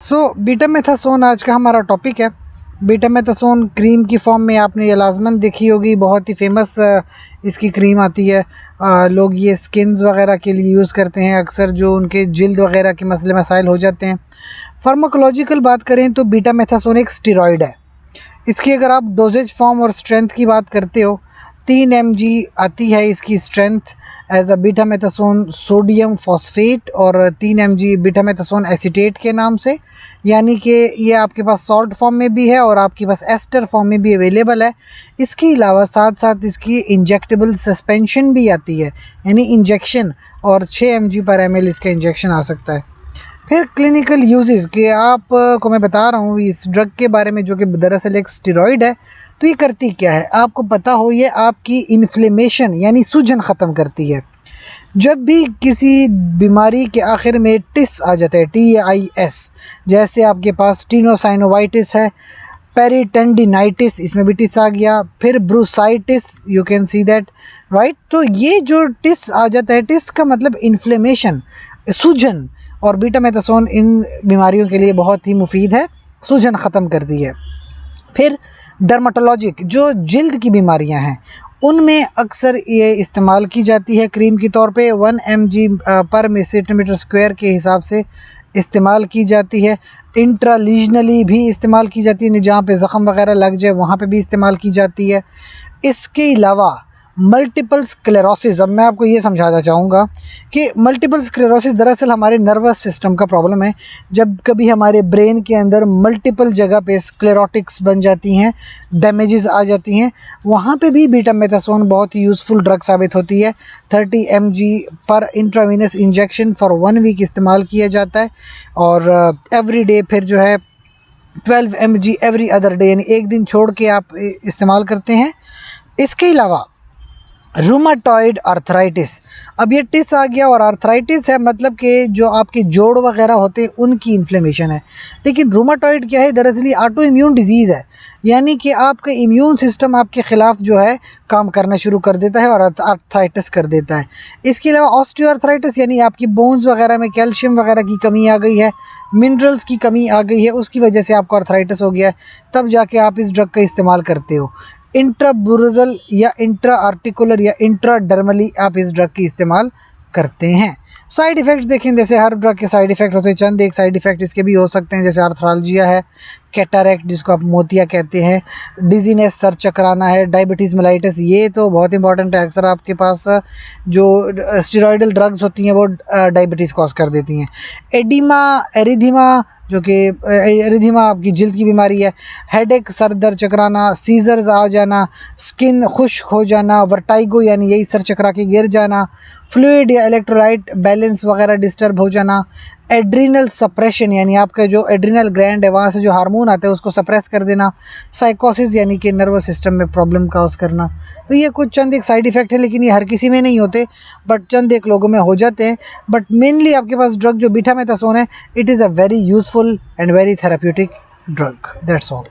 Betamethasone आज का हमारा टॉपिक है। बीटामेथासोन क्रीम की फॉर्म में आपने ये लाजमन देखी होगी, बहुत ही फेमस इसकी क्रीम आती है। लोग ये स्किन्स वगैरह के लिए यूज़ करते हैं अक्सर, जो उनके जिल्द वगैरह के मसले मसाइल हो जाते हैं। फार्माकोलॉजिकल बात करें तो बीटामेथासोन एक स्टेरॉयड है। इसकी अगर आप डोजेज फॉर्म और स्ट्रेंथ की बात करते हो, 3 mg आती है इसकी strength as a betamethasone sodium phosphate और 3 mg बीटामेथासोन एसीटेट के नाम से, यानी कि ये आपके पास सॉल्ट फॉर्म में भी है और आपके पास एस्टर फॉर्म में भी अवेलेबल है। इसके अलावा साथ साथ इसकी इंजेक्टेबल सस्पेंशन भी आती है, यानी इंजेक्शन, और 6 mg पर ml इसका इंजेक्शन आ सकता है। फिर क्लिनिकल यूजेस के आपको मैं बता रहा हूँ इस ड्रग के बारे में, जो कि दरअसल एक स्टेरॉयड है। तो ये करती क्या है, आपको पता हो, ये आपकी इन्फ्लेमेशन यानी सूजन ख़त्म करती है। जब भी किसी बीमारी के आखिर में टिस आ जाता है, TIS, जैसे आपके पास टीनोसाइनोवाइटिस है, पेरिटेंडिनाइटिस, इसमें भी टिस आ गया, फिर bursitis, you can see that, right. तो ये जो टिस आ जाता है, टिस का मतलब इन्फ्लेमेशन, सूजन, और बीटामेथासोन इन बीमारियों के लिए बहुत ही मुफीद है, सूजन ख़त्म करती है। फिर डर्माटोलॉजिक, जो जिल्द की बीमारियां हैं, उनमें अक्सर ये इस्तेमाल की जाती है क्रीम के तौर पे। 1 mg पर सेंटीमीटर स्क्वायर के हिसाब से इस्तेमाल की जाती है। इंट्रालीजनली भी इस्तेमाल की जाती है, जहाँ पे ज़ख़म वगैरह लग जाए वहाँ पे भी इस्तेमाल की जाती है। इसके अलावा मल्टीपल स्क्लेरोसिस, अब मैं आपको ये समझाना चाहूँगा कि मल्टीपल स्क्लेरोसिस दरअसल हमारे नर्वस सिस्टम का प्रॉब्लम है। जब कभी हमारे ब्रेन के अंदर मल्टीपल जगह पे स्क्लेरोटिक्स बन जाती हैं, डैमेजेस आ जाती हैं, वहाँ पे भी बीटामेथासोन बहुत ही यूज़फुल ड्रग साबित होती है। 30 mg पर इंट्रावीनस इंजेक्शन फॉर 1 वीक इस्तेमाल किया जाता है, और एवरी डे फिर जो है 12 mg एवरी अदर डे, यानी एक दिन छोड़ के आप इस्तेमाल करते हैं। इसके अलावा रूमाटॉइड आर्थराइटिस, अब ये टिस आ गया और आर्थराइटिस है, मतलब कि जो आपके जोड़ वगैरह होते हैं उनकी इन्फ्लेमेशन है। लेकिन रूमाटॉइड क्या है, दरअसल ऑटो इम्यून डिजीज़ है, यानी कि आपका इम्यून सिस्टम आपके ख़िलाफ़ जो है काम करना शुरू कर देता है और आर्थराइटिस कर देता है। इसके अलावा ऑस्टियोआर्थराइटिस, यानी आपकी बोन्स वगैरह में कैल्शियम वगैरह की कमी आ गई है, मिनरल्स की कमी आ गई है, उसकी वजह से आपको आर्थराइटिस हो गया है, तब जाके आप इस ड्रग का इस्तेमाल करते हो। इंट्राब्यूरल या इंट्रा आर्टिकुलर या इंट्राडर्मली आप इस ड्रग की इस्तेमाल करते हैं। साइड इफ़ेक्ट्स देखें, जैसे हर ड्रग के साइड इफ़ेक्ट होते हैं, चंद एक साइड इफ़ेक्ट इसके भी हो सकते हैं, जैसे आर्थरालजिया है, कैटारेक्ट जिसको आप मोतिया कहते हैं, डिजीनेस, सर चकराना है, डायबिटीज़ मेलाइटिस, ये तो बहुत इंपॉर्टेंट है। अक्सर आपके पास जो स्टेरॉयडल ड्रग्स होती हैं वो डायबिटीज़ कॉज कर देती हैं। एडिमा, एरिथीमा, जो कि एरिथीमा आपकी जिल्द की बीमारी है, हेडेक, सर दर्द चकराना, सीजर्स आ जाना, स्किन खुश्क हो जाना, वर्टाइगो यानी यही सर चकरा के गिर जाना, फ्लूइड या इलेक्ट्रोलाइट बैलेंस वगैरह डिस्टर्ब हो जाना, एड्रीनल सप्रेशन, यानी आपका जो एड्रीनल ग्लैंड है वहाँ से जो हार्मोन आता है उसको सप्रेस कर देना, साइकोसिस यानी कि नर्वस सिस्टम में प्रॉब्लम काज करना। तो ये कुछ चंद एक साइड इफ़ेक्ट है, लेकिन ये हर किसी में नहीं होते, बट चंद एक लोगों में हो जाते हैं। बट मेनली आपके पास ड्रग जो बीटामेथासोन है, it is a very useful and very therapeutic drug, that's all.